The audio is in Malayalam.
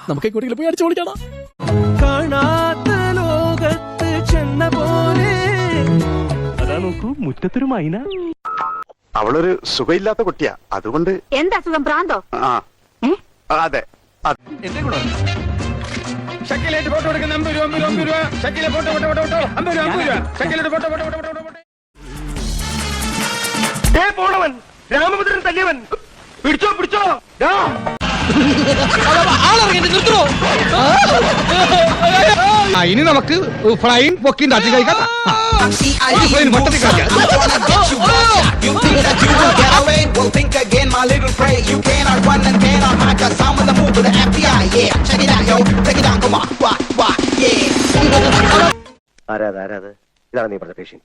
നമുക്ക് എങ്ങോട്ടെങ്കിലും പോയി അടിച്ചു പൊളിക്കണം. കാണാത്ത ലോകത്ത് ചെന്ന പോലെ അതാ നോക്കൂ മുറ്റത്തൊരു മൈന. അവളൊരു സുഖമില്ലാത്ത കുട്ടിയാ, അതുകൊണ്ട്. എന്താ സുഖം, പ്രാന്തോ? അതെ. എന്റെ കൂടെ ഷക്കിലായിട്ട് ഫോട്ടോ എടുക്കുന്ന 50 രൂപ. ഷക്കിലെ ഫോട്ടോ 50 രൂപ. ഷക്കിലായിട്ട് ഫോട്ടോ. പോണവൻ രാമഭദ്രൻ തല്ലിയവൻ. പിടിച്ചോ ഇനി നമുക്ക് ഫ്ലൈങ് പൊക്കിന്റെ അതി കഴിക്കാം. ആരാത് ഇതാണ് നീ പറഞ്ഞ പേഷ്യൻ.